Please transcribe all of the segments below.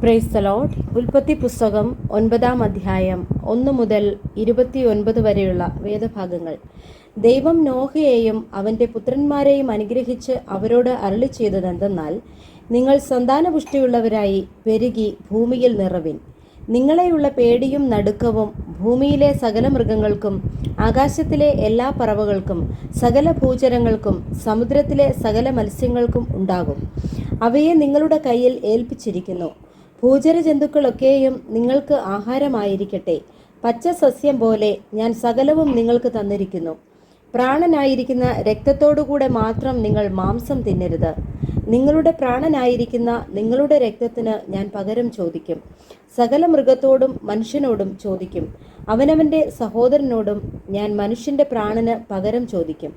Praise the Lord. ഉൽപ്പത്തി പുസ്തകം 9-ാം അധ്യായം 1 മുതൽ 29 വരെയുള്ള വേദഭാഗങ്ങൾ. ദൈവം നോഹയെയും അവൻ്റെ പുത്രന്മാരെയും അനുഗ്രഹിച്ച് അവരോട് അരുളി ചെയ്തതെന്തെന്നാൽ, നിങ്ങൾ സന്താനപുഷ്ടിയുള്ളവരായി പെരുകി ഭൂമിയിൽ നിറവിൻ. നിങ്ങളെയുള്ള പേടിയും നടുക്കവും ഭൂമിയിലെ സകല മൃഗങ്ങൾക്കും ആകാശത്തിലെ എല്ലാ പറവകൾക്കും സകല ഭൂചരങ്ങൾക്കും സമുദ്രത്തിലെ സകല മത്സ്യങ്ങൾക്കും ഉണ്ടാകും. അവയെ നിങ്ങളുടെ കയ്യിൽ ഏൽപ്പിച്ചിരിക്കുന്നു. ഭൂചരജന്തുക്കളൊക്കെയും നിങ്ങൾക്ക് ആഹാരമായിരിക്കട്ടെ. പച്ച സസ്യം പോലെ ഞാൻ സകലവും നിങ്ങൾക്ക് തന്നിരിക്കുന്നു. പ്രാണനായിരിക്കുന്ന രക്തത്തോടുകൂടെ മാത്രം നിങ്ങൾ മാംസം തിന്നരുത്. നിങ്ങളുടെ പ്രാണനായിരിക്കുന്ന നിങ്ങളുടെ രക്തത്തിന് ഞാൻ പകരം ചോദിക്കും. സകല മൃഗത്തോടും മനുഷ്യനോടും ചോദിക്കും. അവനവൻ്റെ സഹോദരനോടും ഞാൻ മനുഷ്യൻ്റെ പ്രാണന് പകരം ചോദിക്കും.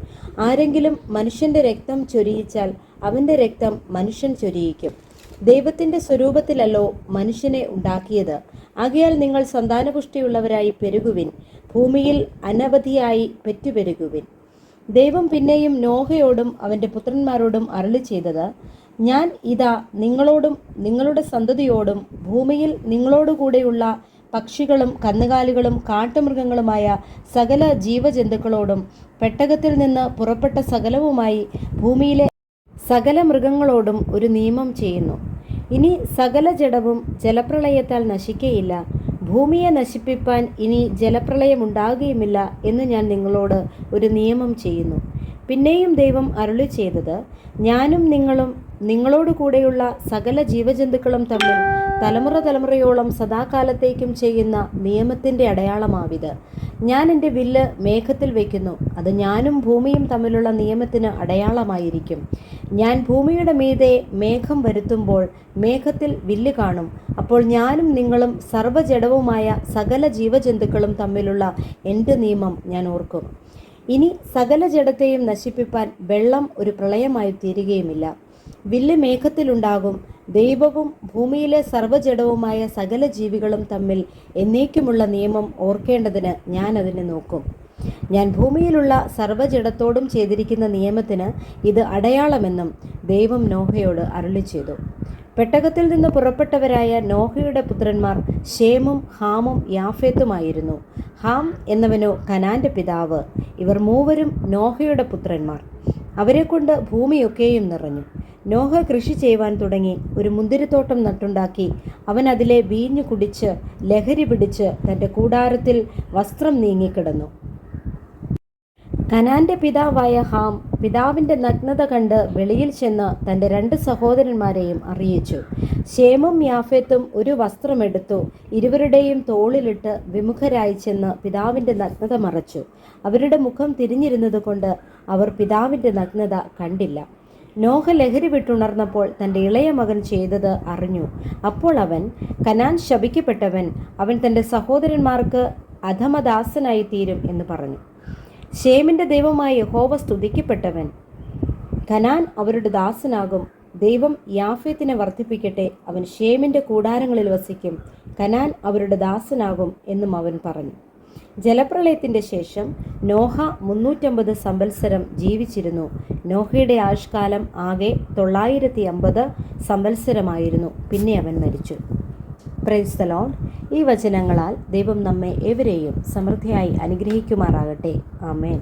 ആരെങ്കിലും മനുഷ്യൻ്റെ രക്തം ചൊരിയിച്ചാൽ അവൻ്റെ രക്തം മനുഷ്യൻ ചൊരിയിക്കും. ദൈവത്തിൻ്റെ സ്വരൂപത്തിലല്ലോ മനുഷ്യനെ ഉണ്ടാക്കിയത്. ആകയാൽ നിങ്ങൾ സന്താനപുഷ്ടിയുള്ളവരായി പെരുകുവിൻ, ഭൂമിയിൽ അനവധിയായി പെറ്റുപെരുകുവിൻ. ദൈവം പിന്നെയും നോഹയോടും അവൻ്റെ പുത്രന്മാരോടും അരുളി ചെയ്തത്, ഞാൻ ഇതാ നിങ്ങളോടും നിങ്ങളുടെ സന്തതിയോടും ഭൂമിയിൽ നിങ്ങളോടുകൂടെയുള്ള പക്ഷികളും കന്നുകാലികളും കാട്ടുമൃഗങ്ങളുമായ സകല ജീവജന്തുക്കളോടും പെട്ടകത്തിൽ നിന്ന് പുറപ്പെട്ട സകലവുമായി ഭൂമിയിലെ സകല മൃഗങ്ങളോടും ഒരു നിയമം ചെയ്യുന്നു. ഇനി സകല ജഡവും ജലപ്രളയത്താൽ നശിക്കയില്ല. ഭൂമിയെ നശിപ്പിപ്പാൻ ഇനി ജലപ്രളയമുണ്ടാകുകയുമില്ല എന്ന് ഞാൻ നിങ്ങളോട് ഒരു നിയമം ചെയ്യുന്നു. പിന്നെയും ദൈവം അരുളി ചെയ്തത്, ഞാനും നിങ്ങളും നിങ്ങളോടുകൂടെയുള്ള സകല ജീവജന്തുക്കളും തമ്മിൽ തലമുറ തലമുറയോളം സദാകാലത്തേക്കും ചെയ്യുന്ന നിയമത്തിൻ്റെ അടയാളമാവിത്. ഞാൻ എൻ്റെ വില്ല് മേഘത്തിൽ വയ്ക്കുന്നു. അത് ഞാനും ഭൂമിയും തമ്മിലുള്ള നിയമത്തിന് അടയാളമായിരിക്കും. ഞാൻ ഭൂമിയുടെ മീതെ മേഘം വരുത്തുമ്പോൾ മേഘത്തിൽ വില്ല് കാണും. അപ്പോൾ ഞാനും നിങ്ങളും സർവ്വജഡവുമായ സകല ജീവജന്തുക്കളും തമ്മിലുള്ള എൻ്റെ നിയമം ഞാൻ ഓർക്കും. ഇനി സകല ജഡത്തെയും നശിപ്പിപ്പാൻ വെള്ളം ഒരു പ്രളയമായി തീരുകയുമില്ല. വില്ല് മേഘത്തിലുണ്ടാകും. ദൈവവും ഭൂമിയിലെ സർവ്വജഡവുമായ സകല ജീവികളും തമ്മിൽ എന്നേക്കുമുള്ള നിയമം ഓർക്കേണ്ടതിന് ഞാൻ അതിനെ നോക്കും. ഞാൻ ഭൂമിയിലുള്ള സർവ്വജഡത്തോടും ചെയ്തിരിക്കുന്ന നിയമത്തിന് ഇത് അടയാളമെന്നും ദൈവം നോഹയോട് അരുളി ചെയ്തു. പെട്ടകത്തിൽ നിന്ന് പുറപ്പെട്ടവരായ നോഹയുടെ പുത്രന്മാർ ശേമും ഹാമും യാഫേത്തുമായിരുന്നു. ഹാം എന്നവനോ കനാന്റെ പിതാവ്. ഇവർ മൂവരും നോഹയുടെ പുത്രന്മാർ. അവരെക്കൊണ്ട് ഭൂമിയൊക്കെയും നിറഞ്ഞു. നോഹ കൃഷി ചെയ്യുവാൻ തുടങ്ങി. ഒരു മുന്തിരിത്തോട്ടം നട്ടുണ്ടാക്കി. അവൻ അതിലെ വീഞ്ഞു കുടിച്ച് ലഹരി പിടിച്ച് തൻ്റെ കൂടാരത്തിൽ വസ്ത്രം നീങ്ങിക്കിടന്നു. കനാന്റെ പിതാവായ ഹാം പിതാവിൻ്റെ നഗ്നത കണ്ട് വെളിയിൽ ചെന്ന് തൻ്റെ 2 സഹോദരന്മാരെയും അറിയിച്ചു. ശേമും യാഫേത്തും ഒരു വസ്ത്രമെടുത്തു ഇരുവരുടെയും തോളിലിട്ട് വിമുഖരായി ചെന്ന് പിതാവിൻ്റെ നഗ്നത മറച്ചു. അവരുടെ മുഖം തിരിഞ്ഞിരുന്നത് കൊണ്ട് അവർ പിതാവിൻ്റെ നഗ്നത കണ്ടില്ല. നോഹ ലഹരി വിട്ടുണർന്നപ്പോൾ തൻ്റെ ഇളയ മകൻ ചെയ്തത് അറിഞ്ഞു. അപ്പോൾ അവൻ, കനാൻ ശപിക്കപ്പെട്ടവൻ, അവൻ തൻ്റെ സഹോദരന്മാർക്ക് അധമദാസനായി തീരും എന്ന് പറഞ്ഞു. ശേമിൻ്റെ ദൈവമായ യഹോവ സ്തുതിക്കപ്പെട്ടവൻ, കനാൻ അവരുടെ ദാസനാകും. ദൈവം യാഫേത്തിനെ വർദ്ധിപ്പിക്കട്ടെ, അവൻ ശേമിൻ്റെ കൂടാരങ്ങളിൽ വസിക്കും. കനാൻ അവരുടെ ദാസനാകും എന്നും അവൻ പറഞ്ഞു. ജലപ്രളയത്തിൻ്റെ ശേഷം നോഹ 350 സംവത്സരം ജീവിച്ചിരുന്നു. നോഹയുടെ ആയുഷ്കാലം ആകെ 950 സംവത്സരമായിരുന്നു. പിന്നെ അവൻ മരിച്ചു. Praise the Lord. ഈ വചനങ്ങളാൽ ദൈവം നമ്മെ ഏവരെയും സമൃദ്ധിയായി അനുഗ്രഹിക്കുമാറാകട്ടെ. ആമേൻ.